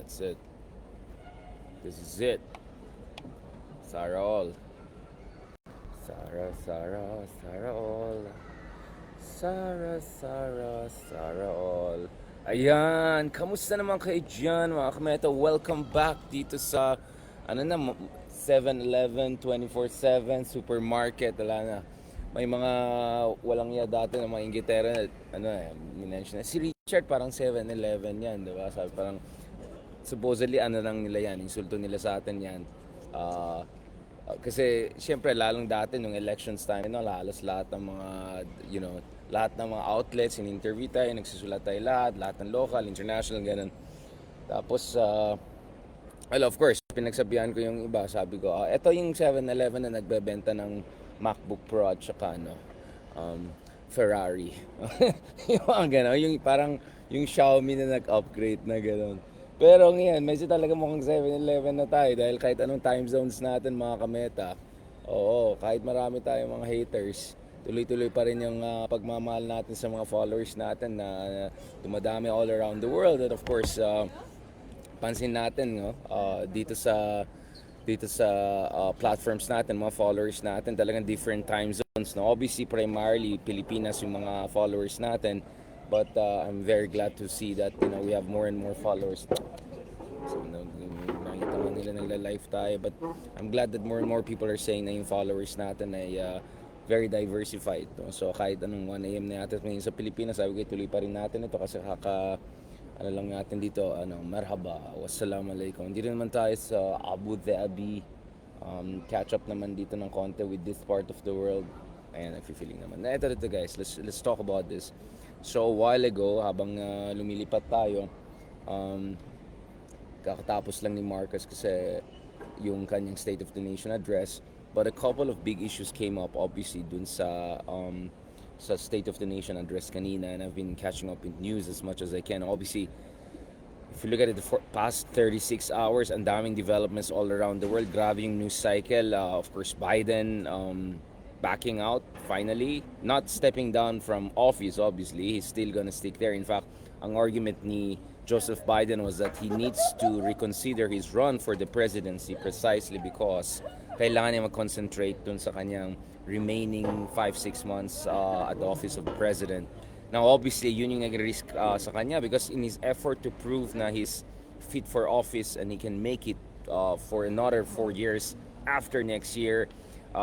That's it. This is it. Sarah all. Sarah all. Sarah all. Ayan, kamusta naman kayo dyan mga kameta? Welcome back dito sa, ano na, 7-Eleven, 24/7, supermarket, wala na. May mga walang iya dati na mga Inglaterra, ano minention na. Si Richard parang 7-Eleven yan, di ba? Sabi parang, supposedly ano lang nila yan, insulto nila sa atin yan. Ah, kasi syempre lalong dati nung elections time, halos lahat ng mga, lahat ng mga outlets, in-interview tayo, nagsusulat tayo lahat ng local, international, ganun. Tapos, well, of course, pinagsabihan ko yung iba, sabi ko, eto yung 7-Eleven na nagbebenta ng MacBook Pro at saka Ferrari. Yung mga gano'n, yung parang yung Xiaomi na nag-upgrade na gano'n. Pero ngayon, medyo talaga mukhang 7-Eleven na tayo dahil kahit anong time zones natin mga kameta, oo, kahit marami tayong mga haters, tuloy-tuloy pa rin yung pagmamahal natin sa mga followers natin na dumadami all around the world. And of course, pansin natin no, dito sa platforms natin, mga followers natin, talagang different time zones. No? Obviously, primarily, Pilipinas yung mga followers natin. But I'm very glad to see that we have more and more followers. So, nakita man nila nagla-live tayo. But I'm glad that more and more people are saying na yung followers natin ay very diversified. No? So kahit anong 1 AM na natin ngayon sa Pilipinas, sabi ko tuloy pa rin natin ito kasi ano lang natin dito, marhaba, wassalamualaikum. Hindi rin naman tayo sa Abu Dhabi. Catch up naman dito ng konti with this part of the world. Ayan, nag-feeling naman. Ito guys, let's talk about this. So a while ago, habang lumilipat tayo, kakatapos lang ni Marcos kasi yung kanyang State of the Nation address. But a couple of big issues came up obviously dun sa State of the Nation address kanina, and I've been catching up with news as much as I can. Obviously, if you look at it, the past 36 hours, ang daming developments all around the world. Grabe yung news cycle. Of course, Biden backing out finally, not stepping down from office. Obviously, he's still gonna stick there. In fact, ang argument ni Joseph Biden was that he needs to reconsider his run for the presidency precisely because kailangan niya mag-concentrate dun sa kanyang remaining 5-6 months at the office of the president. Now, obviously, yun yung nag-risk sa kanya because in his effort to prove na he's fit for office and he can make it for another 4 years after next year,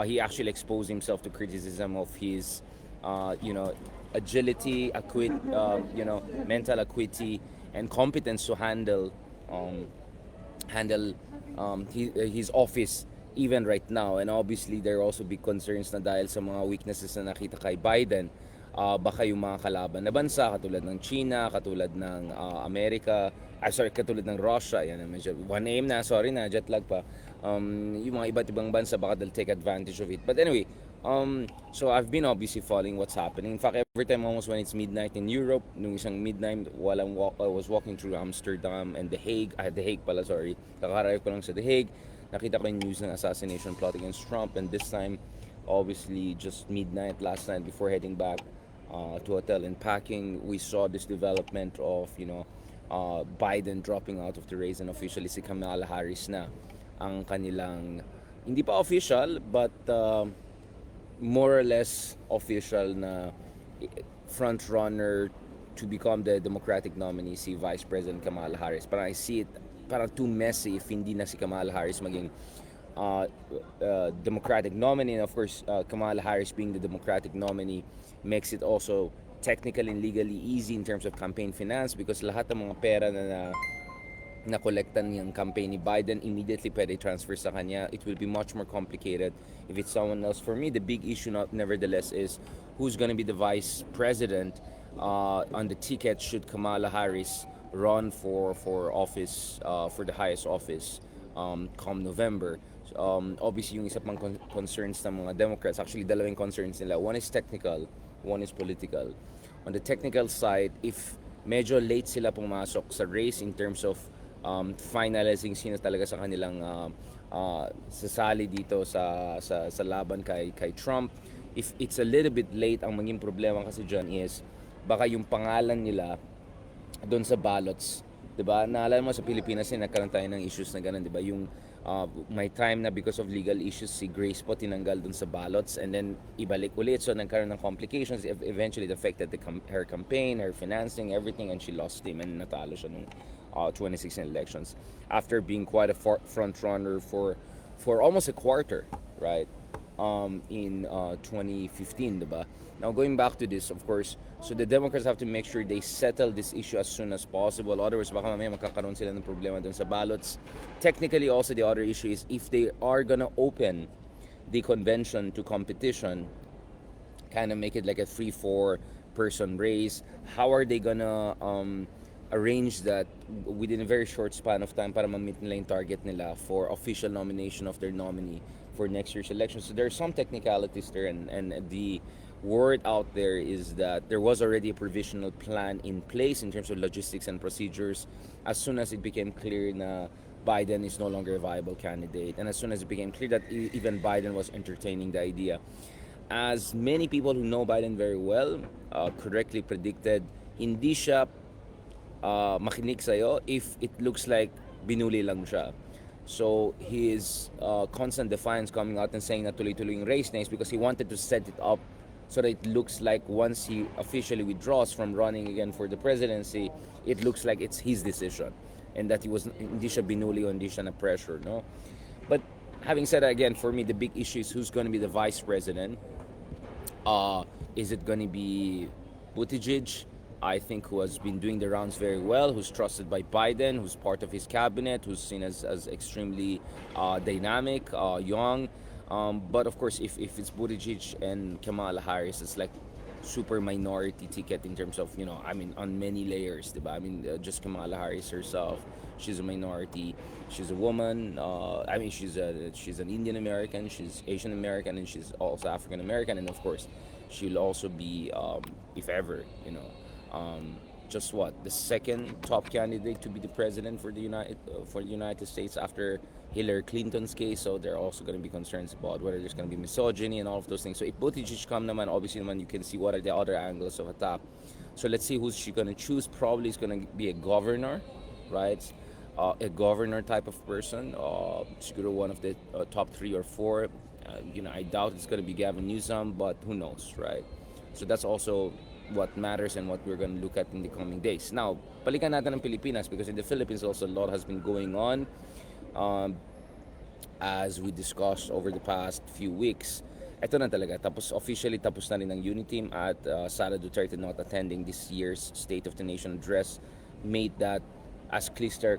he actually exposed himself to criticism of his, agility, mental acuity, and competence to handle his office even right now. And obviously, there are also big concerns na dahil sa mga weaknesses na nakita kay Biden, baka yung mga kalaban na bansa katulad ng China, katulad ng katulad ng Russia, yan medyo 1 AM na, sorry na, jet lag pa. Yung mga iba't ibang bansa baka they'll take advantage of it. But anyway, so I've been obviously following what's happening. In fact, every time almost when it's midnight in Europe, nung isang midnight while I was walking through Amsterdam and The Hague, The Hague pala, sorry, kakarive ko lang sa The Hague, nakita ko yung news ng assassination plot against Trump, and this time, obviously, just midnight last night before heading back to hotel and packing, we saw this development of, Biden dropping out of the race, and officially si Kamala Harris na ang kanilang, hindi pa official, but more or less official na front runner to become the Democratic nominee, si Vice President Kamala Harris. Parang I see it parang too messy if hindi na si Kamala Harris maging Democratic nominee. And of course, Kamala Harris being the Democratic nominee makes it also technically and legally easy in terms of campaign finance because lahat ng mga pera na kolektan niyang campaign ni Biden immediately pwede transfer sa kanya. It will be much more complicated if it's someone else. For me, the big issue nevertheless is who's going to be the vice president on the ticket should Kamala Harris run for office, for the highest office come November. Obviously, yung isa pang concerns ng mga Democrats, actually dalawang concerns nila. One is technical, one is political. On the technical side, if medyo late sila pumasok sa race in terms of finalizing sino talaga sa kanilang sasali dito sa laban kay Trump. If it's a little bit late, ang maging problema kasi dyan is baka yung pangalan nila doon sa ballots 'Di ba? Naalala mo sa Pilipinas din nagkaroon tayo ng issues na ganun, 'di ba? Yung may time na because of legal issues si Grace po tinanggal dun sa ballots and then ibalik ulit, so nagkaroon ng complications. Eventually it affected her campaign, her financing, everything, and she lost him and natalo siya nung 2016 elections after being quite a front runner for almost a quarter, right? In 2015, diba? Now, going back to this, of course, so the Democrats have to make sure they settle this issue as soon as possible. Otherwise, baka mamaya magkakaroon sila ng problema dun sa ballots. Technically, also, the other issue is if they are gonna open the convention to competition, kind of make it like a 3-4 person race, how are they gonna arrange that within a very short span of time para ma-meet nila yung target nila for official nomination of their nominee for next year's election? So there are some technicalities there, and the word out there is that there was already a provisional plan in place in terms of logistics and procedures as soon as it became clear na Biden is no longer a viable candidate, and as soon as it became clear that even Biden was entertaining the idea. As many people who know Biden very well correctly predicted, hindi siya makinig sa'yo if it looks like binuli lang siya. So his constant defiance coming out and saying na tuloy-tuloy yung race na is because he wanted to set it up so that it looks like once he officially withdraws from running again for the presidency, it looks like it's his decision and that hindi siya binuli o hindi siya na pressure, no? But having said that, again, for me the big issue is who's going to be the vice president. Is it going to be Buttigieg, I think, who has been doing the rounds very well, who's trusted by Biden, who's part of his cabinet, who's seen as extremely dynamic, young. But of course, if it's Buttigieg and Kamala Harris, it's like super minority ticket in terms of, I mean, on many layers, diba? I mean, just Kamala Harris herself, she's a minority. She's a woman. I mean, she's an Indian American, she's Asian American, and she's also African American, and of course, she'll also be, if ever, just the second top candidate to be the president for the United States after Hillary Clinton's case. So there are also going to be concerns about whether there's going to be misogyny and all of those things. So if Buttigieg come naman, obviously naman you can see what are the other angles of attack. So let's see who's she going to choose. Probably it's going to be a governor, right? A governor type of person. Siguro one of the top 3 or 4. I doubt it's going to be Gavin Newsom, but who knows, right? So that's also what matters and what we're going to look at in the coming days. Now, balikan natin ang Pilipinas, because in the Philippines also a lot has been going on. As we discussed over the past few weeks, ito na talaga. Officially tapos na rin ang UNITEAM at Sara Duterte not attending this year's State of the Nation address made that as crystal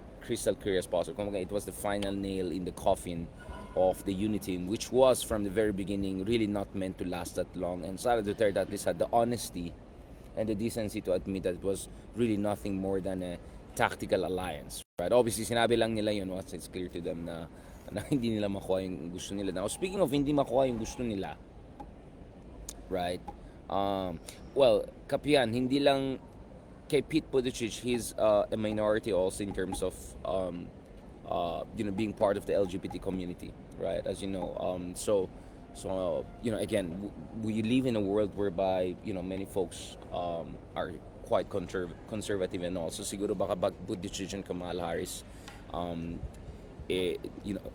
clear as possible. Kumbaga, it was the final nail in the coffin of the UNITEAM, which was from the very beginning really not meant to last that long. And Sara Duterte at least had the honesty and the decency to admit that it was really nothing more than a tactical alliance. Right? Obviously, sinabi lang nila yun once it's clear to them na hindi nila makuha yung gusto nila. Now, speaking of hindi makuha yung gusto nila, right? Well, kapiyan, hindi lang kay Pete Buttigieg, he's a minority also in terms of being part of the LGBT community, right? As you know, so again, we live in a world whereby many folks are quite conservative, and also siguro baka Buttigieg and Kamala Harris,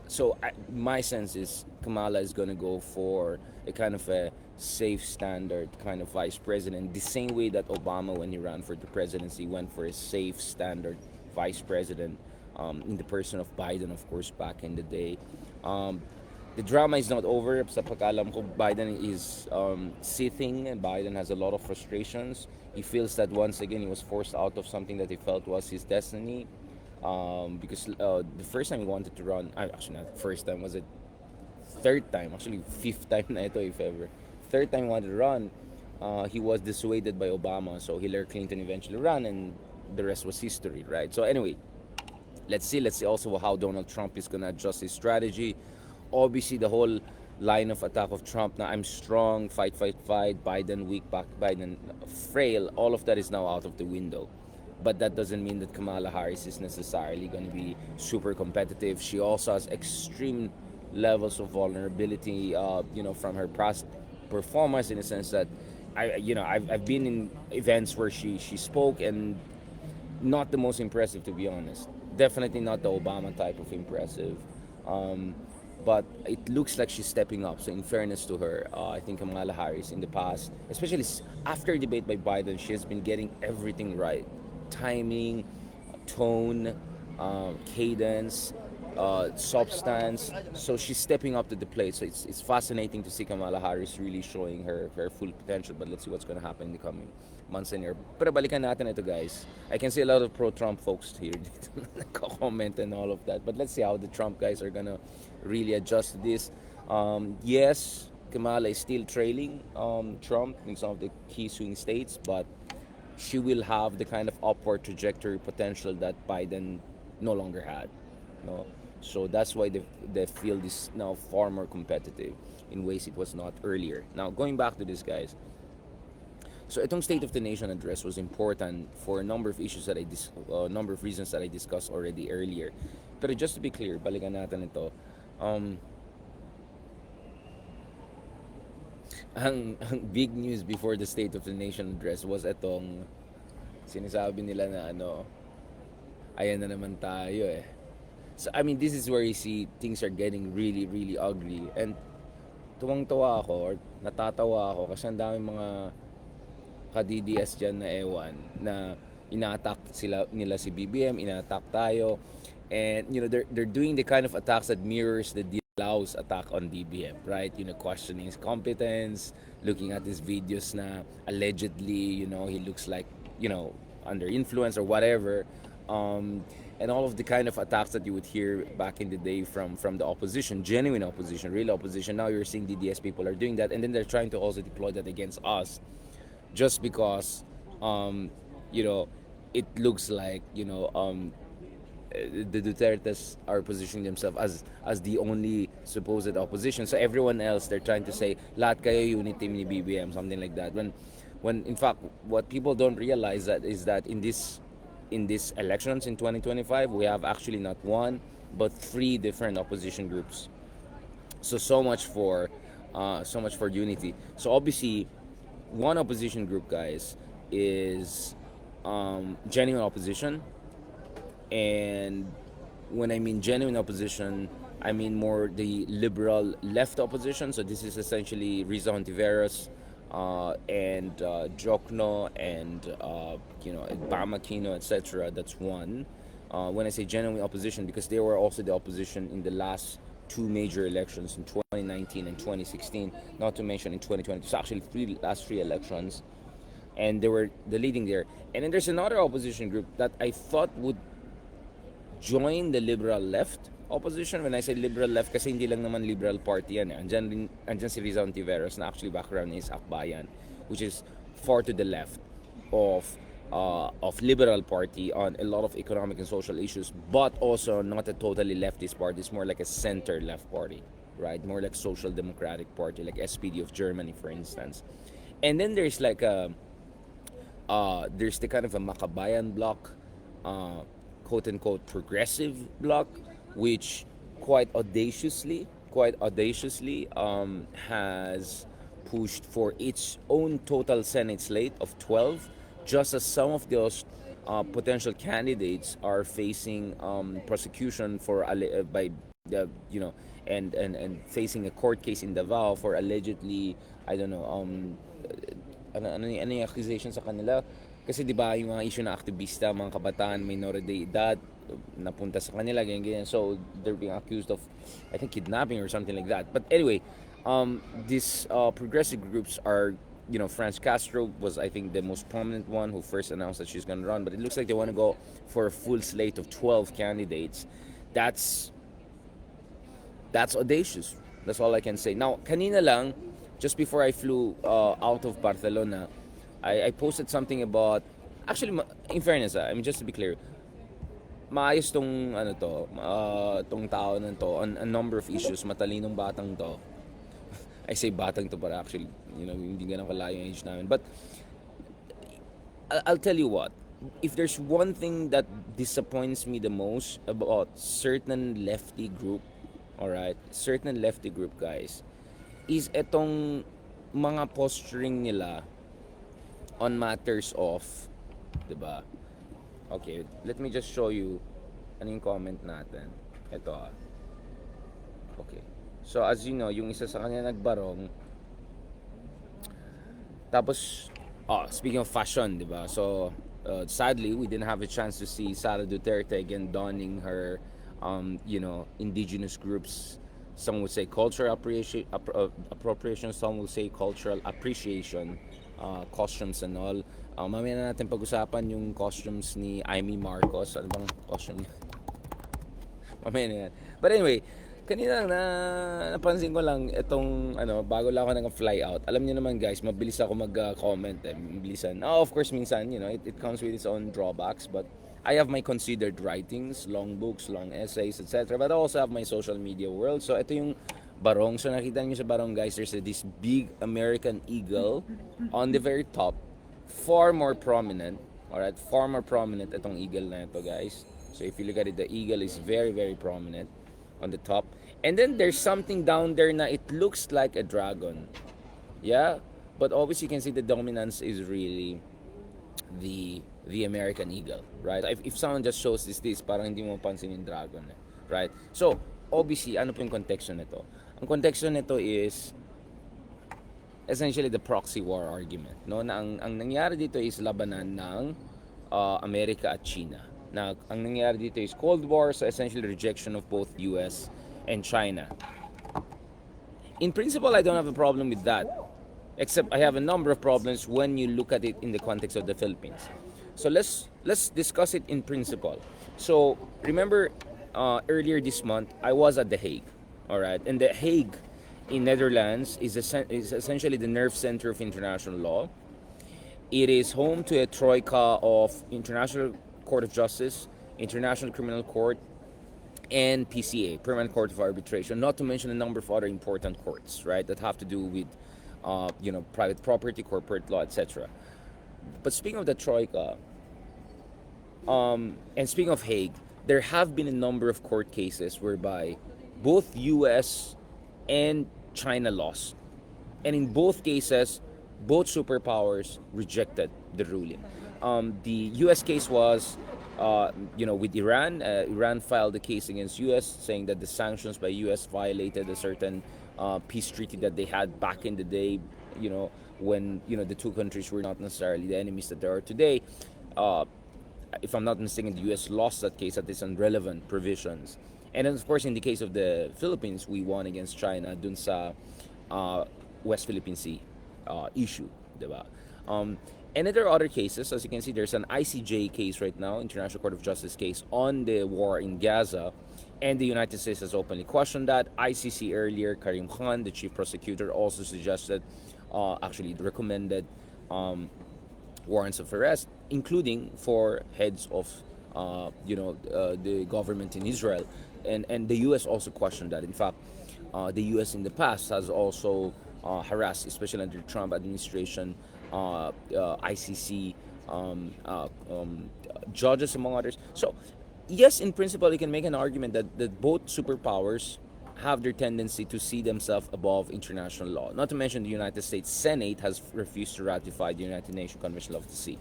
so my sense is Kamala is gonna go for a kind of a safe standard kind of vice president, the same way that Obama, when he ran for the presidency, went for a safe standard vice president, in the person of Biden, of course, back in the day. The drama is not over. Sa pagkalam ko, Biden is sitting, and Biden has a lot of frustrations. He feels that once again he was forced out of something that he felt was his destiny. Because the first time he wanted to run, actually not the first time, was it third time, actually fifth time na ito if ever. Third time he wanted to run, he was dissuaded by Obama, so Hillary Clinton eventually ran, and the rest was history, right? So anyway, let's see also how Donald Trump is gonna adjust his strategy. Obviously, the whole line of attack of Trump na I'm strong, fight, Biden weak, Biden frail, all of that is now out of the window. But that doesn't mean that Kamala Harris is necessarily going to be super competitive. She also has extreme levels of vulnerability, from her past performance, in a sense that I've been in events where she spoke, and not the most impressive, to be honest. Definitely not the Obama type of impressive. Um, but it looks like she's stepping up. So in fairness to her, I think Kamala Harris in the past, especially after debate by Biden, she has been getting everything right: timing, tone, cadence, substance. So she's stepping up to the plate. So it's fascinating to see Kamala Harris really showing her full potential. But let's see what's going to happen in the coming months and years. Pero balikan natin ito, guys. I can see a lot of pro-Trump folks here dito na nagko-comment and all of that. But let's see how the Trump guys are gonna really adjust to this. Yes, Kamala is still trailing Trump in some of the key swing states, but she will have the kind of upward trajectory potential that Biden no longer had. No? So that's why the field is now far more competitive in ways it was not earlier. Now, going back to this, guys. So itong State of the Nation address was important for a number of issues that number of reasons that I discussed already earlier. Pero just to be clear, balikan natin ito. Um, ang big news before the State of the Nation address was itong sinasabi nila na ayan na naman tayo eh. So, I mean, this is where you see things are getting really, really ugly. And tuwang-tuwa ako or natatawa ako kasi ang daming mga ka-DDS dyan na ewan na ina-attack nila si BBM, ina-attack tayo. And, they're doing the kind of attacks that mirrors the Laos attack on DBM, right? Questioning his competence, looking at his videos na allegedly, he looks like, under influence or whatever. And all of the kind of attacks that you would hear back in the day from the opposition, genuine opposition, real opposition. Now you're seeing DDS people are doing that, and then they're trying to also deploy that against us, just because, it looks like, the Dutertes are positioning themselves as the only supposed opposition. So everyone else, they're trying to say, lahat kayo unit team ni BBM, something like that. When in fact, what people don't realize is that in these elections in 2025, we have actually not one, but three different opposition groups. So much for unity. So obviously, one opposition group, guys, is genuine opposition. And when I mean genuine opposition, I mean more the liberal left opposition. So this is essentially Riza Hontiveros and Jokno and Bama Kino, etc. That's one. When I say genuine opposition, because they were also the opposition in the last two major elections in 2019 and 2016, not to mention in 2020. It's actually last three elections, and they were the leading there. And then there's another opposition group that I thought would join the liberal left opposition. When I say liberal left, kasi hindi lang naman liberal party yan. Andyan si Riza Ontiveros na actually background is Akbayan, which is far to the left of liberal party on a lot of economic and social issues, but also not a totally leftist party. It's more like a center left party, right? More like social democratic party, like SPD of Germany, for instance. And then there's like there's the kind of a Makabayan bloc, quote-unquote progressive bloc, which quite audaciously has pushed for its own total Senate slate of 12, just as some of those potential candidates are facing prosecution for by the and facing a court case in Davao for allegedly, I don't know, ano yung accusation sa kanila. Kasi di ba yung mga issue na aktivista, mga kabataan, minor de edad, napunta sa kanila, ganyan. So they're being accused of, I think, kidnapping or something like that. But anyway, these progressive groups are, Franz Castro was, I think, the most prominent one who first announced that she's going to run. But it looks like they want to go for a full slate of 12 candidates. That's audacious. That's all I can say. Now, kanina lang, just before I flew out of Barcelona, I posted something about, actually, in fairness, I mean, just to be clear, maayos tong tao na to on a number of issues. Matalinong batang to. I say batang to, but actually, hindi ganun kalayo yung age namin. But I'll tell you what, if there's one thing that disappoints me the most about certain lefty group, guys, is etong mga posturing nila on matters of, diba, Okay, let me just show you ano yung comment natin. Ito Okay. So as you know, yung isa sa kanya nagbarong. Tapos, speaking of fashion, di ba? So, sadly, we didn't have a chance to see Sara Duterte again donning her, indigenous groups. Some would say cultural appropriation, some would say cultural appreciation, costumes and all. Mamaya na natin pag-usapan yung costumes ni Amy Marcos. Ano bang costume niya? Mamaya na yan. But anyway, kanina napansin ko lang itong bago lang ako nag-fly out. Alam niyo naman guys, mabilis ako mag-comment mabilisan. Of course minsan, it comes with its own drawbacks, but I have my considered writings, long books, long essays, etc. But I also have my social media world. So ito yung barong. So nakita niyo sa barong guys, there's this big American eagle on the very top, far more prominent. Alright, far more prominent itong eagle na ito guys. So if you look at it, the eagle is very, very prominent on the top. And then there's something down there na it looks like a dragon. Yeah? But obviously you can see the dominance is really the American eagle, right? If someone just shows this parang hindi mo pansin yung dragon, right? So, obviously, ano po yung konteksto nito? Ang konteksto nito is essentially the proxy war argument, no? Na ang nangyari dito is labanan ng Amerika at China. Na ang nangyari dito is Cold War, so essentially rejection of both US and China. In principle, I don't have a problem with that. Except I have a number of problems when you look at it in the context of the Philippines. So let's discuss it in principle. So remember earlier this month I was at The Hague, all right? And The Hague in Netherlands is essentially the nerve center of international law. It is home to a troika of International Court of Justice, International Criminal Court, and PCA, Permanent Court of Arbitration, not to mention a number of other important courts, right, that have to do with private property, corporate law, etc. But speaking of the Troika, and speaking of Hague, there have been a number of court cases whereby both US and China lost. And in both cases, both superpowers rejected the ruling. The US case was, with Iran. Iran filed a case against US saying that the sanctions by US violated a certain peace treaty that they had back in the day, when the two countries were not necessarily the enemies that they are today. If I'm not mistaken, the US lost that case at its irrelevant provisions. And then, of course, in the case of the Philippines, we won against China dun sa West Philippine Sea issue, diba? And then there are other cases. As you can see, there's an ICJ case right now, International Court of Justice case, on the war in Gaza. And the United States has openly questioned that. ICC earlier, Karim Khan, the chief prosecutor, also suggested, actually recommended warrants of arrest, including for heads of, the government in Israel. And the U.S. also questioned that. In fact, the U.S. in the past has also harassed, especially under the Trump administration, ICC judges, among others. So, yes, in principle, you can make an argument that both superpowers have their tendency to see themselves above international law. Not to mention the United States Senate has refused to ratify the United Nations Convention of the Sea.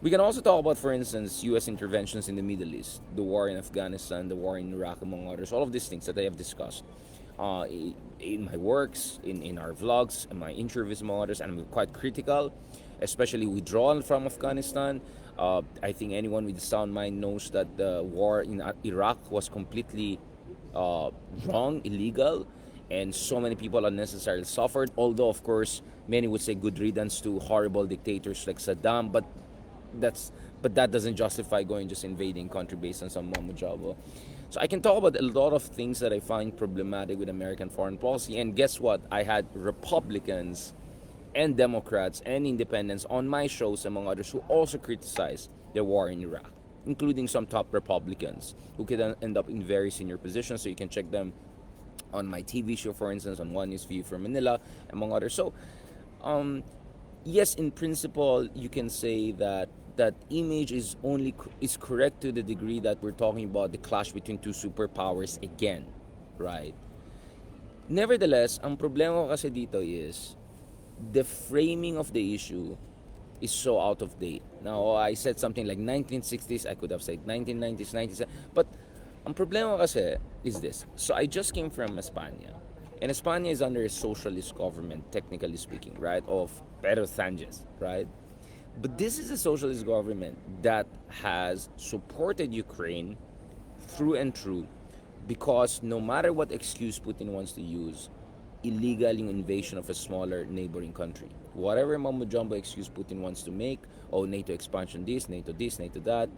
We can also talk about, for instance, U.S. interventions in the Middle East, the war in Afghanistan, the war in Iraq, among others. All of these things that I have discussed in my works, in our vlogs, in my interviews, among others, and I'm quite critical, especially withdrawal from Afghanistan. I think anyone with a sound mind knows that the war in Iraq was completely wrong, illegal, and so many people unnecessarily suffered. Although, of course, many would say good riddance to horrible dictators like Saddam, but that doesn't justify going just invading country based on some mumbo jumbo. So I can talk about a lot of things that I find problematic with American foreign policy. And guess what? I had Republicans and Democrats and independents on my shows, among others, who also criticized the war in Iraq, including some top Republicans who could end up in very senior positions. So you can check them on my TV show, for instance, on One News View from Manila, among others. So, yes, in principle, you can say that image is correct to the degree that we're talking about the clash between two superpowers again, right? Nevertheless, ang problema ko kasi dito is the framing of the issue is so out of date. Now, I said something like 1960s, I could have said 1990s, 90s, but ang problema kasi is this. So I just came from España. And España is under a socialist government, technically speaking, right? Of Pedro Sanchez, right? But this is a socialist government that has supported Ukraine through and through because no matter what excuse Putin wants to use, illegal yung invasion of a smaller neighboring country. Whatever mumbo jumbo excuse Putin wants to make, oh, NATO expansion this, NATO that,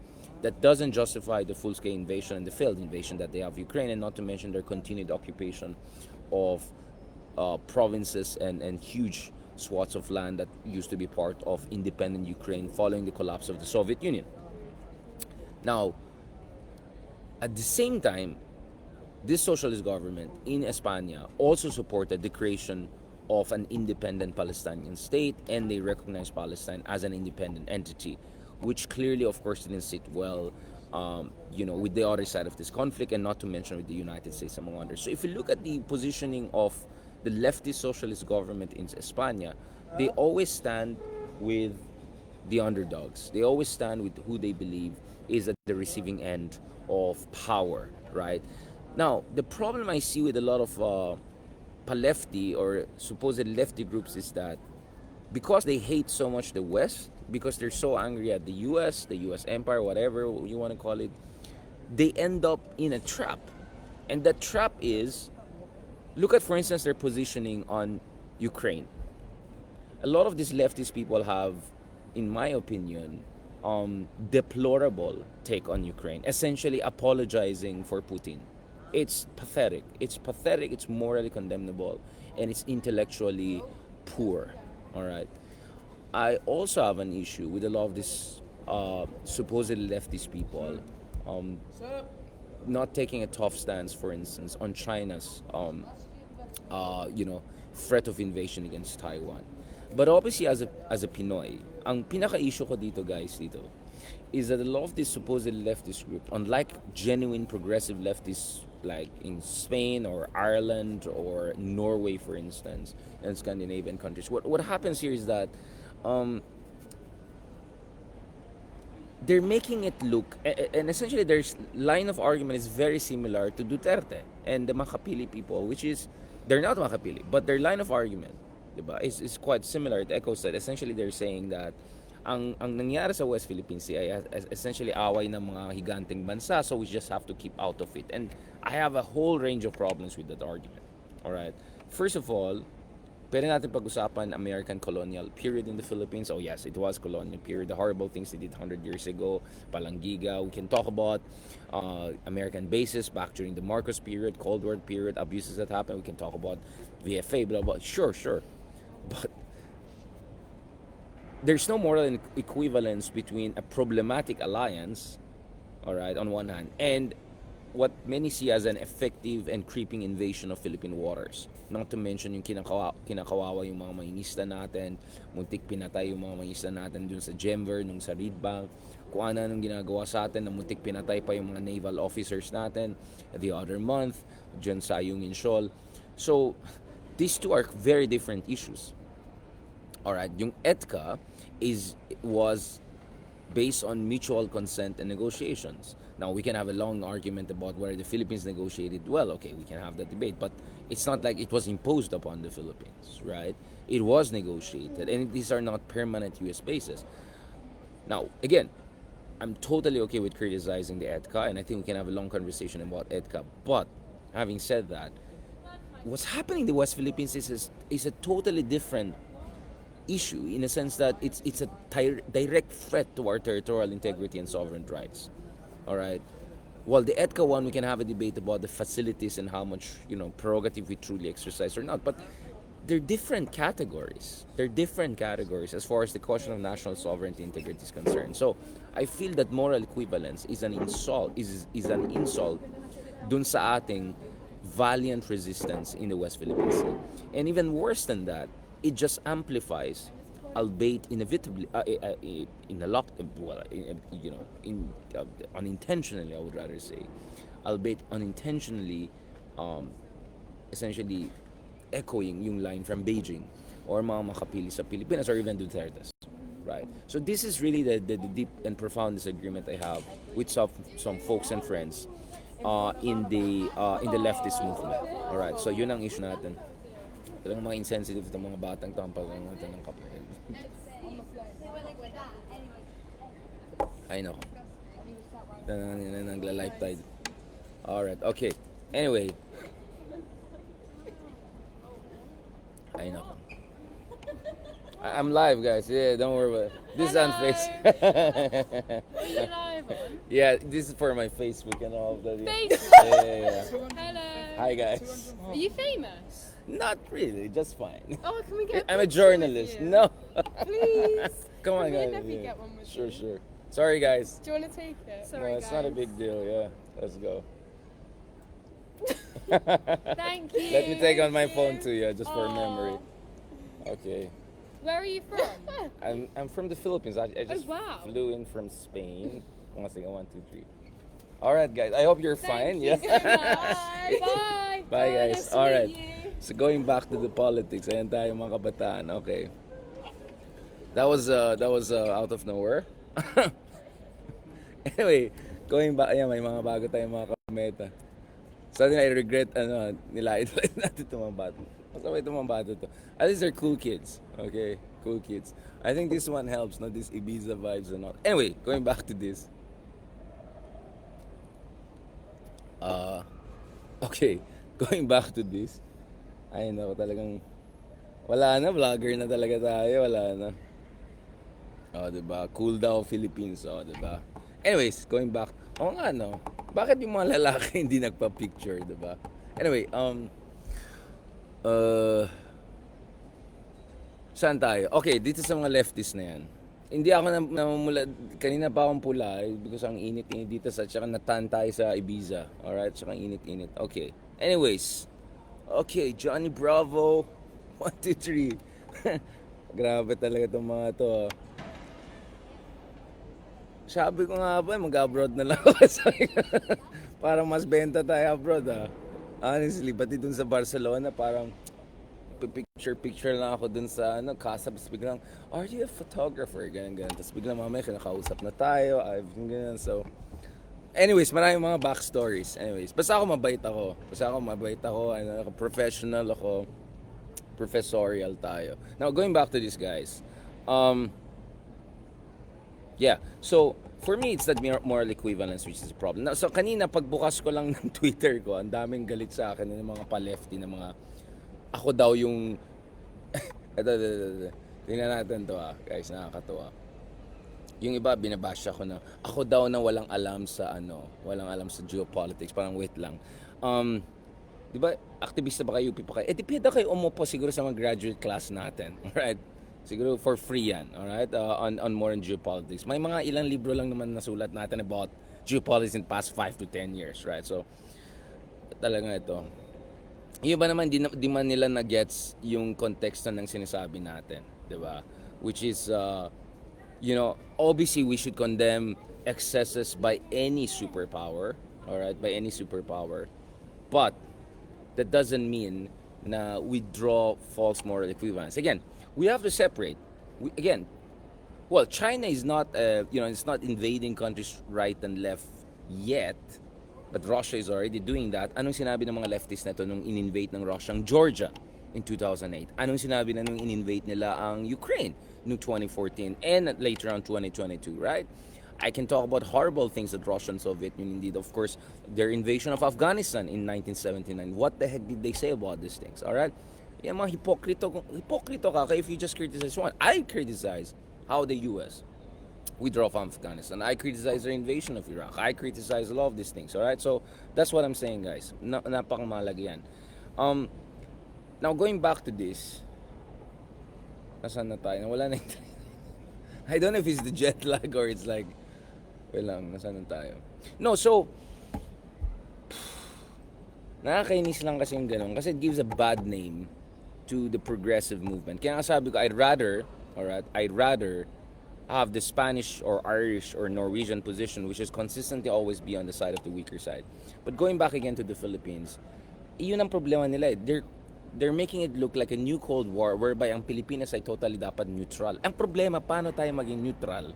that doesn't justify the full scale invasion and the failed invasion that they have of Ukraine, and not to mention their continued occupation of provinces and huge swaths of land that used to be part of independent Ukraine following the collapse of the Soviet Union. Now, at the same time, this socialist government in España also supported the creation of an independent Palestinian state, and they recognized Palestine as an independent entity, which clearly, of course, didn't sit well, with the other side of this conflict, and not to mention with the United States, among others. So if you look at the positioning of the leftist socialist government in España, they always stand with the underdogs. They always stand with who they believe is at the receiving end of power, right? Now, the problem I see with a lot of palefty or supposed lefty groups is that because they hate so much the West, because they're so angry at the US empire, whatever you want to call it, they end up in a trap. And that trap is, look at, for instance, their positioning on Ukraine. A lot of these leftist people have, in my opinion, deplorable take on Ukraine, essentially apologizing for Putin. It's pathetic. It's pathetic. It's morally condemnable, and it's intellectually poor. All right. I also have an issue with a lot of these supposedly leftist people not taking a tough stance, for instance, on China's threat of invasion against Taiwan. But obviously, as a Pinoy, ang pinaka-issue ko dito, guys, is that a lot of this supposed leftist group, unlike genuine progressive leftists like in Spain or Ireland or Norway, for instance, and Scandinavian countries, what happens here is that they're making it look, and essentially their line of argument is very similar to Duterte and the Makapili people, which is, they're not Makapili, but their line of argument, diba, is quite similar. It echoes that. Essentially, they're saying that ang nangyari sa West Philippine Sea ay essentially away ng mga higanteng bansa, so we just have to keep out of it. And I have a whole range of problems with that argument. All right. First of all, pwede natin pag-usapan American colonial period in the Philippines. Oh yes, it was colonial period. The horrible things they did 100 years ago, Palangiga. We can talk about American bases back during the Marcos period, Cold War period, abuses that happened. We can talk about VFA, blah, blah. Sure. But there's no moral equivalence between a problematic alliance, all right, on one hand, and what many see as an effective and creeping invasion of Philippine waters. Not to mention yung kinakawawa yung mga mangingisda natin, muntik pinatay yung mga mangingisda natin dun sa Gemver, nung sa Reed Bank, kung ano nung ginagawa sa atin, na muntik pinatay pa yung mga naval officers natin the other month, dyan sa Ayungin Shoal. So, these two are very different issues. Alright, yung EDCA was based on mutual consent and negotiations. Now, we can have a long argument about whether the Philippines negotiated well. Okay, we can have that debate. But it's not like it was imposed upon the Philippines, right? It was negotiated. And these are not permanent U.S. bases. Now, again, I'm totally okay with criticizing the EDCA, and I think we can have a long conversation about EDCA. But, having said that, what's happening in the West Philippines is a totally different issue, in a sense that it's a direct threat to our territorial integrity and sovereign rights. All right. Well, the EDCA one, we can have a debate about the facilities and how much prerogative we truly exercise or not. But they're different categories. They're different categories as far as the question of national sovereignty and integrity is concerned. So I feel that moral equivalence is an insult. Is an insult dun sa ating valiant resistance in the West Philippine Sea. And even worse than that, it just amplifies, albeit inevitably, unintentionally, I would rather say, albeit unintentionally, essentially echoing yung line from Beijing or mga makapili sa Pilipinas or even Duterte's, right? right? So this is really the deep and profound disagreement I have with some folks and friends in the leftist movement. All right, so yun ang issue natin. Talagang mga insensitive itong mga batang tampal natin ng kapatid. Ay nako. Nagla-life tide. Alright, okay. Anyway. Ay nako. I'm live, guys. Yeah, don't worry about it. This is on face. Are you live on? Yeah, this is for my Facebook and all of that. Facebook? Yeah. Hello. Hi, guys. Are you famous? Not really, just fine. Oh, can we get I'm a picture with journalist. you? No. Please. Come on, Can me guys. and Effie Yeah. get one with Sure, you? sure. Sorry, guys. Do you want to take it? No, it's not a big deal. Yeah, let's go. Thank you. Let me take on my phone too, yeah, just for Aw. memory. Okay. Where are you from? I'm from the Philippines. I just wow. flew in from Spain. One second, 1, 2, 3. All right, guys. I hope you're fine. Thank you Yeah. so much. Bye. Bye, guys. Nice to All meet right. you. So going back to the politics, ayan tayo mga kabataan. Okay. That was out of nowhere. Anyway, going back, ayan, may mga bago tayong mga kameta. Suddenly, I regret, nilait natin itong mga bata. Masama itong mga bata to. At least they're cool kids. Okay? Cool kids. I think this one helps, no? This Ibiza vibes and all. Anyway, going back to this. Okay. Going back to this. Ay, naku, talagang wala na. Vlogger na talaga tayo. Wala na. Oh, diba? Cool daw Philippines. Oh, diba? Anyways, going back. Oo nga, no? Bakit yung mga lalaki hindi nagpa-picture, diba? Anyway, saan tayo? Okay, dito sa mga leftist na yan. Hindi ako namumula, kanina pa akong pula because ang init-init dito sa tsaka natan tayo sa Ibiza. Alright, tsaka init-init. Okay. Anyways. Okay, Johnny Bravo. 1, 2, 3. Grabe talaga itong mga to. Sabi ko nga ba, mag-abroad na lang ako. Parang mas benta tayo abroad, Honestly, pati dun sa Barcelona, parang picture lang ako dun sa casa. Tapos biglang, are you a photographer? Ganyan. Tapos biglang mamaya kinakausap na tayo. Ganyan. So, anyways, maraming mga backstories. Anyways, basta ako mabait ako. Professional ako. Professorial tayo. Now, going back to this, guys. Yeah. So, for me, it's that moral equivalence which is the problem. Now, so, kanina, pagbukas ko lang ng Twitter ko, ang daming galit sa akin ng mga pa-lefty na mga ako daw yung ito. Tingnan natin to, guys, nakakatuwa. Yung iba binabash ako na ako daw na walang alam sa geopolitics, parang wait lang. Di ba, aktivista ba kayo, UP pa kayo? Depende kayo umupo siguro sa mga graduate class natin, alright? Siguro for free yan, alright? On more on geopolitics. May mga ilang libro lang naman nasulat natin about geopolitics in past 5 to 10 years, right? So, talaga ito. Yung ba naman, di man nila na-gets yung konteksto ng sinasabi natin, di ba? Which is, obviously we should condemn excesses by any superpower, alright? By any superpower. But, that doesn't mean na we draw false moral equivalence. Again, we have to separate. China is not, it's not invading countries right and left yet. But Russia is already doing that. Anong sinabi ng mga leftists na to nung in-invade ng Russia ang Georgia in 2008? Anong sinabi na nung in-invade nila ang Ukraine noong 2014 and later on 2022, right? I can talk about horrible things that Russia and Soviet Union did. Of course, their invasion of Afghanistan in 1979. What the heck did they say about these things, all right? Yan mga hipokrito ka if you just criticize one. I criticize how the U.S. withdraw from Afghanistan. I criticize their invasion of Iraq. I criticize a lot of these things. Alright? So, that's what I'm saying, guys. Napakamahalaga yan. Now, going back to this. Nasaan na tayo? Wala na yung I don't know if it's the jet lag or it's like, wait lang, nasaan na tayo? No, so, nakakainis lang kasi yung ganun. Kasi it gives a bad name to the progressive movement. Kaya nga sabi ko, I'd rather have the Spanish or Irish or Norwegian position, which is consistently always be on the side of the weaker side. But going back again to the Philippines, yun ang problema nila. they're making it look like a new Cold War whereby ang Pilipinas ay totally dapat neutral. Ang problema, paano tayo maging neutral?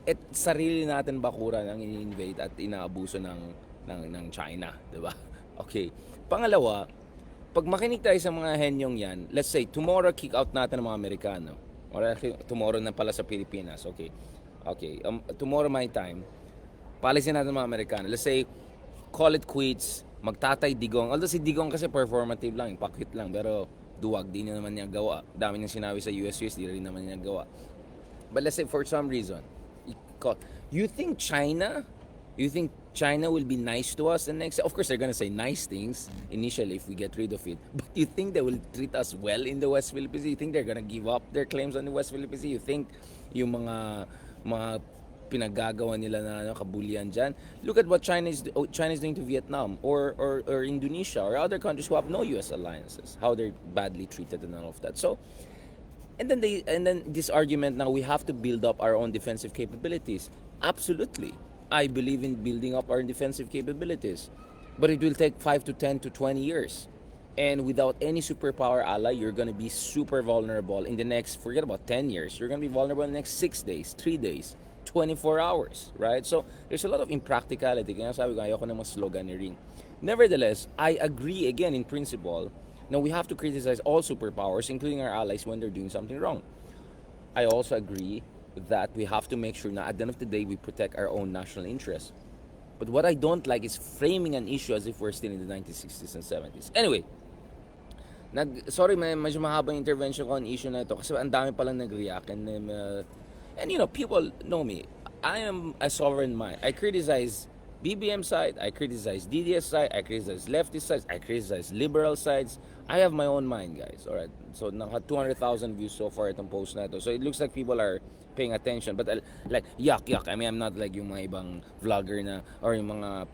At sarili natin bakura ang ini-invade at inaabuso ng China, di ba? Okay. Pangalawa, pag makinig tayo sa mga henyong yan, let's say, tomorrow kick out natin ng mga Amerikano. Or tomorrow na pala sa Pilipinas, okay. Okay, tomorrow my time, palisin natin ng mga Amerikano. Let's say, call it quits, magtatay Digong. Although si Digong kasi performative lang, pakit lang, pero duwag, di na naman niya gawa. Dami niyang sinabi sa US, di rin naman niya gawa. But let's say for some reason, you think China will be nice to us and next? Of course, they're gonna say nice things initially if we get rid of it. But you think they will treat us well in the West Philippines? You think they're gonna give up their claims on the West Philippines? You think yung mga pinagagawa nila na kabulian dyan? Look at what China is doing to Vietnam or Indonesia or other countries who have no U.S. alliances. How they're badly treated and all of that. So. And then this argument now we have to build up our own defensive capabilities. Absolutely. I believe in building up our defensive capabilities. But it will take 5 to 10 to 20 years. And without any superpower ally, you're going to be super vulnerable in the next, forget about 10 years, you're going to be vulnerable in the next 6 days, 3 days, 24 hours, right? So there's a lot of impracticality. Kaya sabi ko, ayoko na mas slogan ni Ring. Nevertheless, I agree again in principle. Now, we have to criticize all superpowers, including our allies, when they're doing something wrong. I also agree that we have to make sure na at the end of the day, we protect our own national interests. But what I don't like is framing an issue as if we're still in the 1960s and 70s. Anyway, sorry, medyo mahabang intervention ko on issue na ito kasi ang dami palang nag-react. And you know, people know me. I am a sovereign mind. I criticize BBM side, I criticize DDS side, I criticize leftist sides, I criticize liberal sides. I have my own mind, guys. Alright, so naka 200,000 views so far itong post na ito. So it looks like people are paying attention. But like, yuck. I mean, I'm not like yung mga ibang vlogger na or yung mga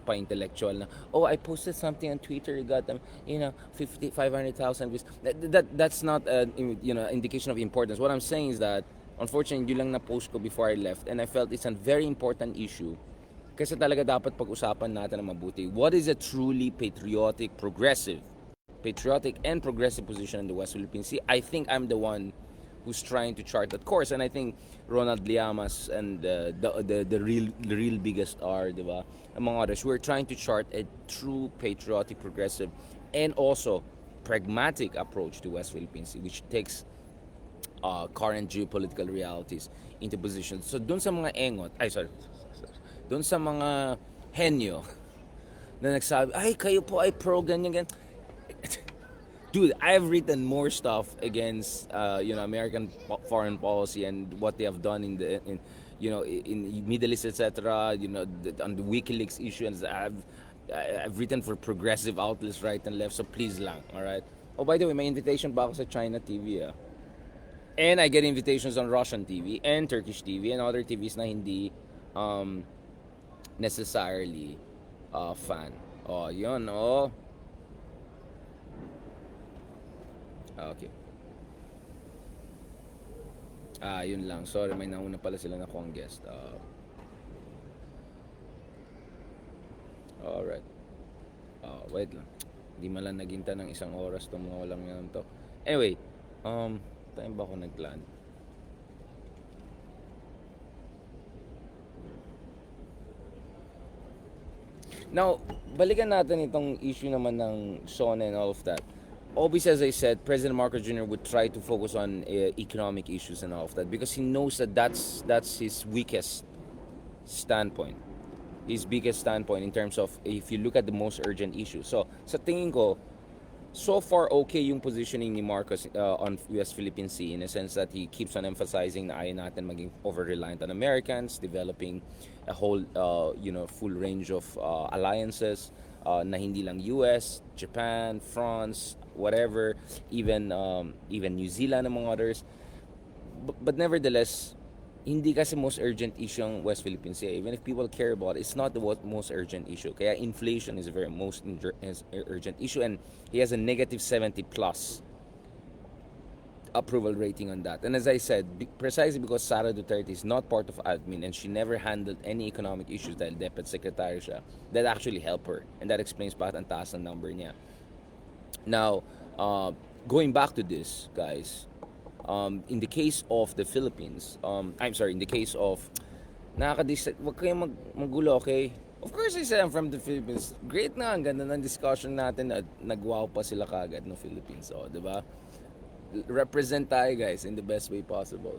pa-intellectual na, oh, I posted something on Twitter, got them, 500,000 views. That's not a indication of importance. What I'm saying is that, unfortunately, yun lang na-post ko before I left. And I felt it's a very important issue. Kasi talaga dapat pag-usapan natin na mabuti. What is a truly patriotic and progressive position in the West Philippine Sea? I think I'm the one who's trying to chart that course, and I think Ronald Llamas and the real biggest are, diba, among others, we're trying to chart a true patriotic, progressive, and also pragmatic approach to West Philippine Sea, which takes current geopolitical realities into position. So dun sa mga dun sa mga henyo na nagsabi, ay, kayo po ay pro ganyan. Dude, I've written more stuff against American foreign policy and what they have done in Middle East, etc. On the WikiLeaks issue, and I've written for progressive outlets right and left. So please lang, all right. Oh, by the way, may invitation pa ako sa China TV, and I get invitations on Russian TV and Turkish TV and other TVs na hindi necessarily fan. Oh, yun, oh. Okay. Yun lang. Sorry, may nauna pala sila na kong guest. Alright. Wait lang. Hindi man lang naginta ng isang oras itong mga walang yan to. Anyway, time ba ako nagplan? Now, balikan natin itong issue naman ng Sona and all of that. Obviously, as I said, President Marcos Jr. would try to focus on economic issues and all of that because he knows that that's his weakest standpoint. His biggest standpoint in terms of if you look at the most urgent issues. So, sa tingin ko, so far okay yung positioning ni Marcos on West Philippine Sea in a sense that he keeps on emphasizing na ayaw natin maging over-reliant on Americans, developing a whole full range of alliances na hindi lang US, Japan, France, whatever, even New Zealand among others. But nevertheless, hindi kasi most urgent issue ang West Philippine Sea. Even if people care about it, it's not the most urgent issue. Kaya inflation is a very most urgent issue, and he has a negative 70 plus approval rating on that. And as I said, precisely because Sara Duterte is not part of admin and she never handled any economic issues dahil DepEd secretary siya, that actually helped her. And that explains bakit ang taas ng number niya. Now, uh, going back to this, guys, in the case of the Philippines, I'm sorry, in the case of, wag kayong magulo, okay? Of course, I said I'm from the Philippines. Great na, ang ganda ng discussion natin at nagwaw pa sila kagad ng Philippines. O, di ba? Represent tayo, guys, in the best way possible.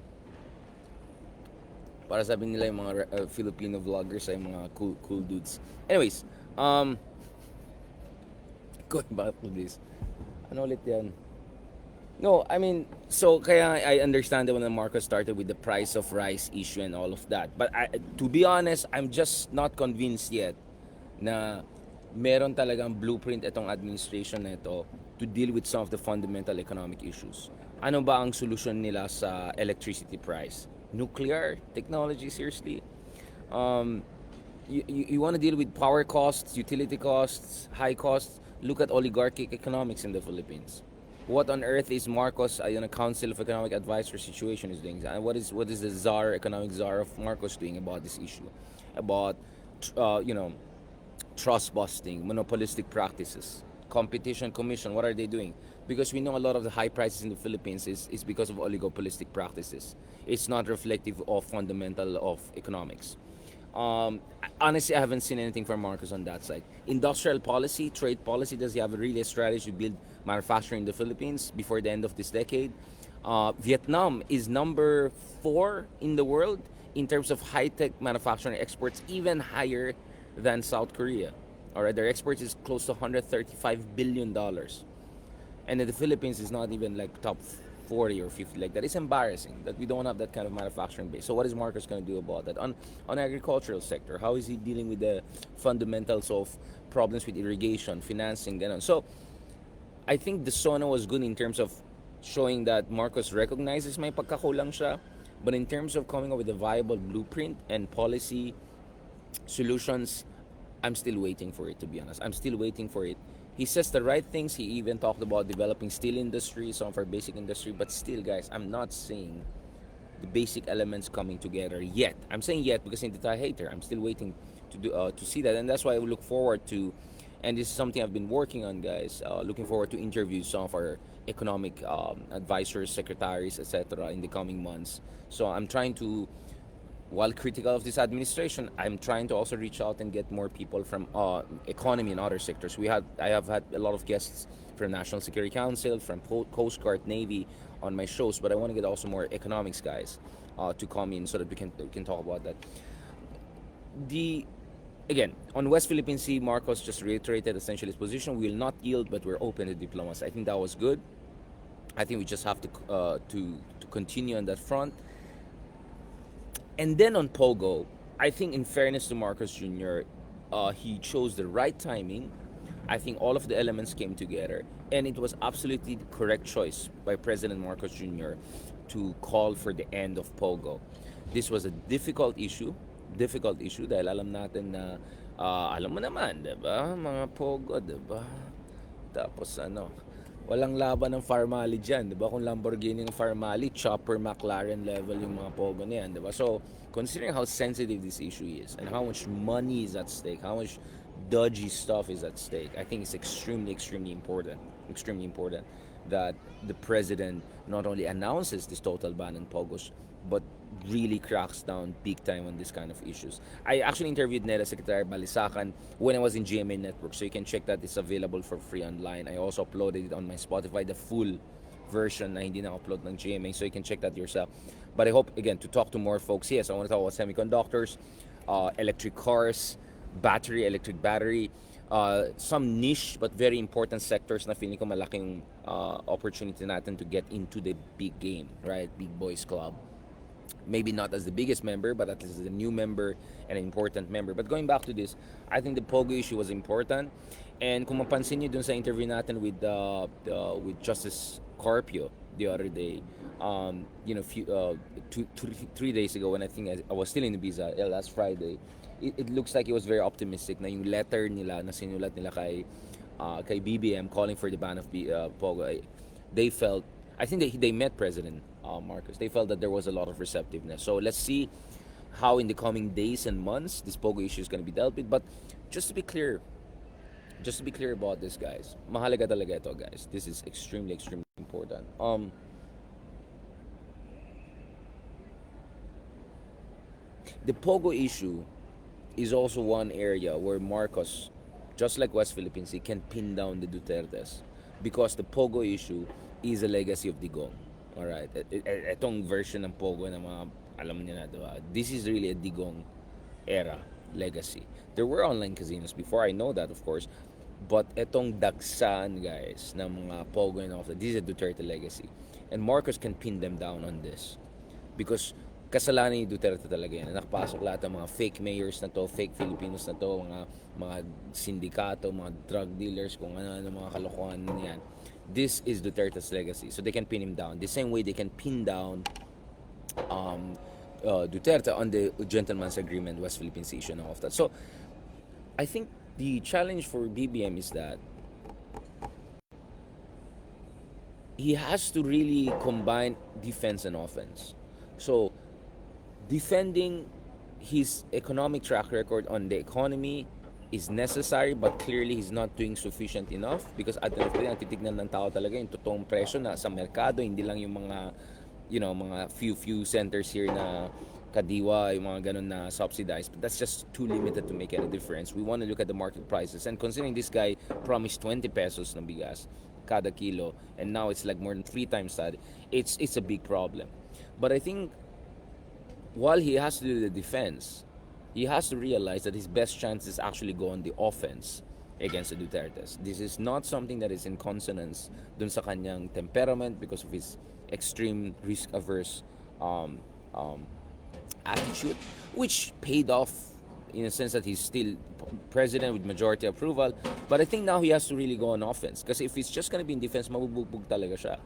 Para sabi nila yung mga Filipino vloggers ay mga cool dudes. Anyways, going back to this. Ano ulit yan? No, I mean, so kaya I understand that when Marcos started with the price of rice issue and all of that. But to be honest, I'm just not convinced yet na meron talagang blueprint itong administration na ito to deal with some of the fundamental economic issues. Ano ba ang solusyon nila sa electricity price? Nuclear technology, seriously? Um, you want to deal with power costs, utility costs, high costs? Look at oligarchic economics in the Philippines. What on earth is Marcos, a Council of Economic Advisors situation is doing? And what is the economic czar of Marcos doing about this issue? About, trust busting, monopolistic practices, competition commission, what are they doing? Because we know a lot of the high prices in the Philippines is because of oligopolistic practices. It's not reflective of fundamental of economics. Honestly, I haven't seen anything from Marcos on that side. Industrial policy, trade policy, does he have a really strategy to build manufacturing in the Philippines before the end of this decade? Vietnam is number 4 in the world in terms of high-tech manufacturing exports, even higher than South Korea. Alright, their exports is close to $135 billion. And the Philippines is not even like top 40 or 50 like that. It's embarrassing that we don't have that kind of manufacturing base. So what is Marcos going to do about that? On agricultural sector, how is he dealing with the fundamentals of problems with irrigation, financing, and so I think the Sona was good in terms of showing that Marcos recognizes may pagkakulang siya, but in terms of coming up with a viable blueprint and policy solutions, I'm still waiting for it, to be honest. I'm still waiting for it. He says the right things. He even talked about developing steel industry, some of our basic industry, but still, guys, I'm not seeing the basic elements coming together yet. I'm saying yet because hindi tayo hater. I'm still waiting to see that, and that's why I look forward to. And this is something I've been working on, guys. Looking forward to interview some of our economic advisors, secretaries, etc. in the coming months. So I'm trying to, while critical of this administration, I'm trying to also reach out and get more people from economy and other sectors. I have had a lot of guests from National Security Council, from Coast Guard, Navy on my shows, but I want to get also more economics guys to come in so that we can talk about that. The Again, on West Philippine Sea, Marcos just reiterated essentially his position. We will not yield, but we're open to diplomacy. I think that was good. I think we just have to continue on that front. And then on POGO, I think in fairness to Marcos Jr., he chose the right timing. I think all of the elements came together, and it was absolutely the correct choice by President Marcos Jr. to call for the end of POGO. This was a difficult issue dahil alam natin na, alam mo naman, diba? Mga POGO, diba? Tapos walang laban ng Farmali dyan, diba? Kung Lamborghini ng Farmali, chopper McLaren level yung mga POGO na yan, diba? So, considering how sensitive this issue is and how much money is at stake, how much dodgy stuff is at stake, I think it's extremely important that the president not only announces this total ban on POGOs, but really cracks down big time on this kind of issues. I actually interviewed NEDA Secretary Balisacan when I was in GMA Network, so you can check that. It's available for free online. I also uploaded it on my Spotify, the full version na hindi na-upload ng GMA, so you can check that yourself. But I hope, again, to talk to more folks. Yes, I want to talk about semiconductors, electric cars, electric battery, some niche but very important sectors na feeling ko malaking opportunity natin to get into the big game, right? Big boys club. Maybe not as the biggest member, but at least as a new member and an important member. But going back to this, I think the POGO issue was important. And kung mapansin niyo dun sa interview natin with Justice Carpio the other day, three days ago when I think I was still in Ibiza last Friday, it looks like he was very optimistic na yung letter nila na sinulat nila kay BBM calling for the ban of POGO. They felt, I think they met President Marcos. They felt that there was a lot of receptiveness. So let's see how in the coming days and months this POGO issue is going to be dealt with. But just to be clear, just to be clear about this, guys, mahalaga talaga ito, guys. This is extremely, extremely important. The POGO issue is also one area where Marcos, just like West Philippine Sea, can pin down the Dutertes because the POGO issue is a legacy of Digong. Alright? Itong version ng POGO na mga, alam niyo na, diba? This is really a Digong era legacy. There were online casinos before, I know that, of course. But etong dagsan, guys, ng mga POGO and all that, this is a Duterte legacy. And Marcos can pin them down on this. Because kasalanan ni Duterte talaga yan. Nakapasok lahat ng mga fake mayors na to, fake Filipinos na to, mga sindikato, mga drug dealers, kung ano mga kalokohan yan. This is Duterte's legacy. So they can pin him down. The same way they can pin down Duterte on the gentleman's agreement, West Philippine Sea issue and all of that. So I think the challenge for BBM is that he has to really combine defense and offense. So defending his economic track record on the economy is necessary, but clearly he's not doing sufficient enough because at the end of the day, ang titignan ng tao talaga yung totoong presyo na sa merkado, hindi lang yung mga, mga few centers here na kadiwa, yung mga ganun na subsidized. But that's just too limited to make any difference. We want to look at the market prices. And considering this guy promised 20 pesos ng bigas kada kilo, and now it's like more than 3 times that, it's a big problem. But I think while he has to do the defense, he has to realize that his best chance is actually go on the offense against the Dutertes. This is not something that is in consonance dun sa kanyang temperament because of his extreme risk-averse attitude, which paid off in a sense that he's still president with majority approval. But I think now he has to really go on offense because if he's just gonna be in defense, mabubugbog talaga siya.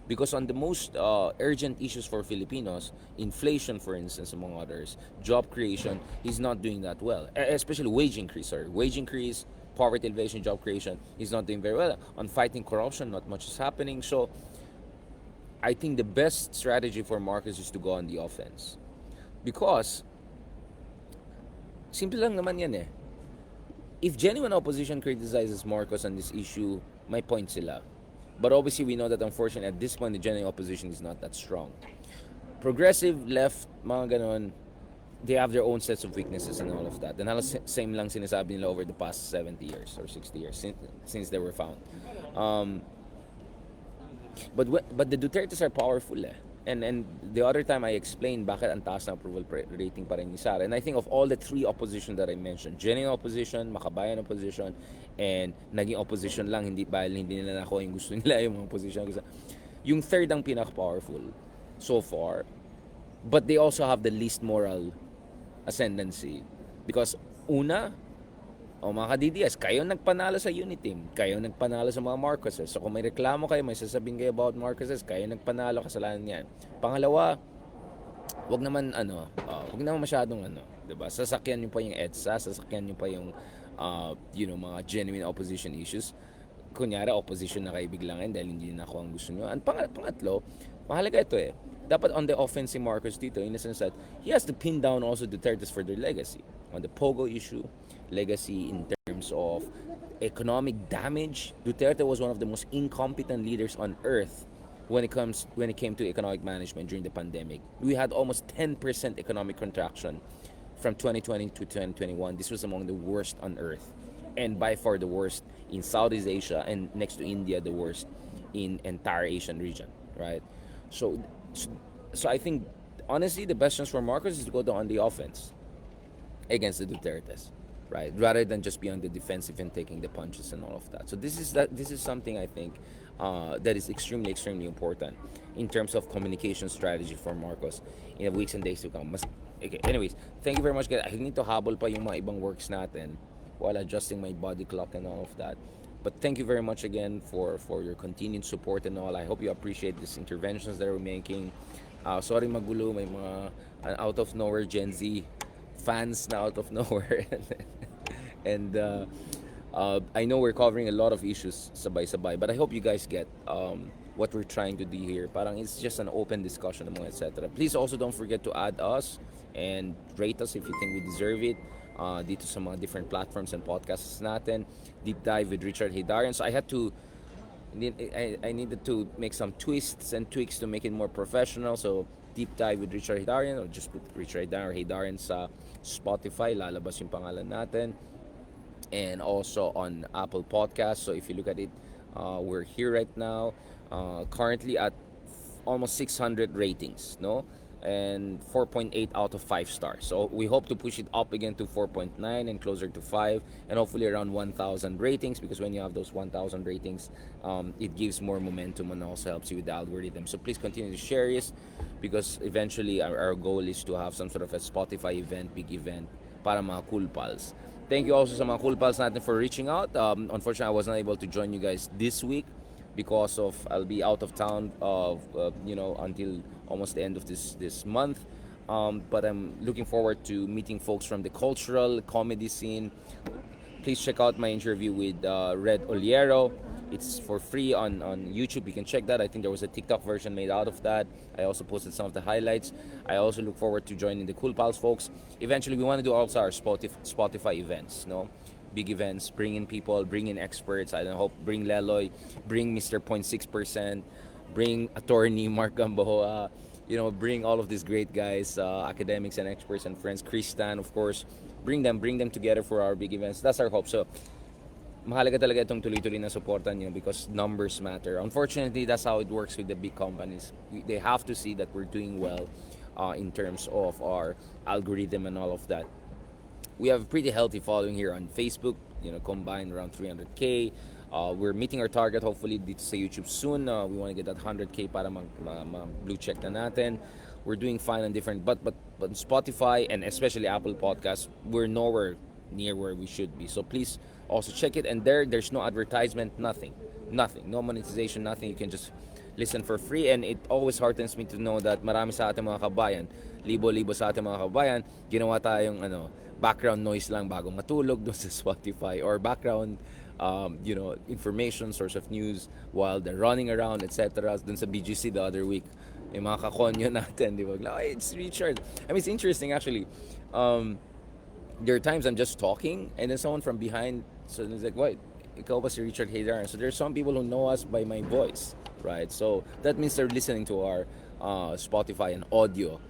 Because on the most urgent issues for Filipinos, inflation, for instance, among others, job creation, he's not doing that well. Especially wage increase, poverty alleviation, job creation, he's not doing very well. On fighting corruption, not much is happening. So I think the best strategy for Marcos is to go on the offense. Because, simple lang naman yan eh. If genuine opposition criticizes Marcos on this issue, may point sila. But obviously, we know that unfortunately, at this point, the genuine opposition is not that strong. Progressive, left, mga ganon, they have their own sets of weaknesses and all of that. And halos same lang sinasabi nila over the past 70 years or 60 years since they were found. But the Dutertes are powerful eh. And the other time I explained bakit ang taas na approval rating pa rin ni Sara. And I think of all the 3 opposition that I mentioned, genuine opposition, makabayan opposition, and naging opposition lang, hindi nila nakuha yung gusto nila, yung mga opposition. Yung third ang pinaka-powerful so far. But they also have the least moral ascendancy. Because una, mga ka-DDS, kayo nagpanalo sa unit team, kayo nagpanalo sa mga Marcoses. So kung may reklamo kayo, may sasabihin kayo about Marcoses, kayo nagpanalo, kasalanan yan. Pangalawa, wag naman masyadong 'di ba? Sasakyan niyo pa yung EDSA, sasakyan niyo pa yung mga genuine opposition issues. Kunyari opposition na kayo biglang dahil hindi na ako ang gusto niyo. And pangatlo, mahalaga ito eh. Dapat on the offensive Marcos dito in the sense that he has to pin down also Duterte's for their legacy. On the POGO issue, legacy in terms of economic damage. Duterte was one of the most incompetent leaders on earth when it came to economic management during the pandemic. We had almost 10% economic contraction from 2020 to 2021. This was among the worst on earth, and by far the worst in Southeast Asia, and next to India, the worst in entire Asian region, right? So I think honestly the best chance for Marcos is to go down on the offense against the Dutertes, right? Rather than just be on the defensive and taking the punches and all of that. So this is something I think that is extremely, extremely important in terms of communication strategy for Marcos in the weeks and days to come. Okay, anyways, thank you very much, guys. I need to habol pa yung mga ibang works natin while adjusting my body clock and all of that. But thank you very much again for your continued support and all. I hope you appreciate these interventions that we're making. Sorry magulo, may mga out of nowhere Gen Z fans na out of nowhere. And I know we're covering a lot of issues sabay-sabay, but I hope you guys get what we're trying to do here. Parang it's just an open discussion among etc. Please also don't forget to add us and rate us if you think we deserve it. dito sa mga different platforms and podcasts natin. Deep Dive with Richard Hidarian. So I needed to make some twists and tweaks to make it more professional. So Deep Dive with Richard Hidarian, or just put Richard Hidarian or Hidarian sa Spotify, lalabas yung pangalan natin. And also on Apple Podcasts. So if you look at it, we're here right now, currently at almost 600 ratings, no? And 4.8 out of 5 stars. So we hope to push it up again to 4.9 and closer to 5, and hopefully around 1,000 ratings, because when you have those 1,000 ratings, it gives more momentum and also helps you with the algorithm. So please continue to share this, because eventually our goal is to have some sort of a Spotify event, big event, para mga cool pals. Thank you also sa mga cool pals natin for reaching out. Unfortunately, I was not able to join you guys this week because of I'll be out of town until almost the end of this month. But I'm looking forward to meeting folks from the cultural comedy scene. Please check out my interview with Red Oliero. It's for free on YouTube. You can check that. I think there was a TikTok version made out of that. I also posted some of the highlights. I also look forward to joining the Cool Pals folks. Eventually, we want to do also our Spotify events, no? Big events, bring in people, bring in experts. I hope bring Leloy, bring Mr. 0.6%, bring attorney Mark Gamboa, bring all of these great guys, academics and experts and friends. Kristan, of course, bring them together for our big events. That's our hope. So mahalaga talaga itong tuloy-tuloy na supportan nyo, because numbers matter. Unfortunately, that's how it works with the big companies. They have to see that we're doing well in terms of our algorithm and all of that. We have a pretty healthy following here on Facebook, combined around 300K. We're meeting our target hopefully dito sa YouTube soon. We want to get that 100K para blue check na natin. We're doing fine on different, but Spotify and especially Apple Podcasts, we're nowhere near where we should be. So please also check it. And there's no advertisement, nothing, no monetization, nothing. You can just listen for free, and it always heartens me to know that marami sa ating mga kabayan, libo-libo sa ating mga kabayan, ginawa tayong background noise lang bago matulog doon sa Spotify, or background information, source of news while they're running around, etc. Doon sa BGC the other week, yung mga kakonyo natin, di ba? Hey, it's Richard. I mean, it's interesting actually. There are times I'm just talking, and then someone from behind, so it's like, what? Ikaw ba si Richard Haydaran? So there's some people who know us by my voice, right? So that means they're listening to our Spotify and audio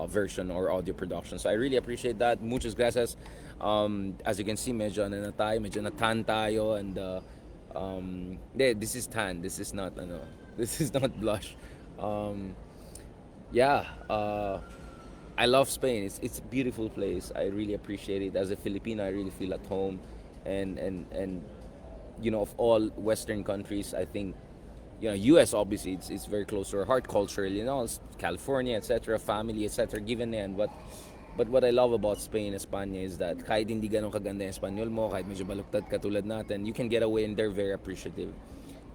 version or audio production. So I really appreciate that. Muchas gracias. As you can see, medyo natan tayo, and this is tan. This is not this is not blush. I love Spain. It's a beautiful place. I really appreciate it. As a Filipino, I really feel at home, and of all Western countries, I think US obviously it's very close to our heart culturally, California, etc., family, etc., given yan. But what I love about Spain, España, is that kahit hindi ganun kaganda yung Espanyol mo, kahit medyo baluktad katulad natin, you can get away, and they're very appreciative.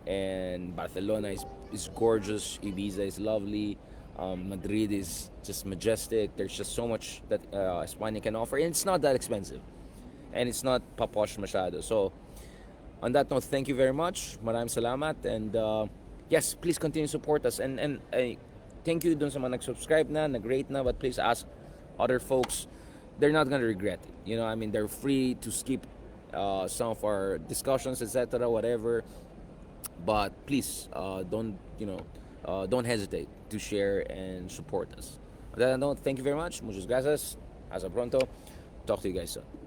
And Barcelona is gorgeous. Ibiza is lovely. Madrid is just majestic. There's just so much that España can offer, and it's not that expensive, and it's not paposh masyado. So on that note, thank you very much. Maraming salamat, and yes, please continue to support us, and thank you dun sa mga nag-subscribe na, nag-rate na, but please ask other folks. They're not gonna regret it. I mean, they're free to skip some of our discussions, etc., whatever. But please, don't hesitate to share and support us. On that note, thank you very much. Muchas gracias. Hasta pronto. Talk to you guys soon.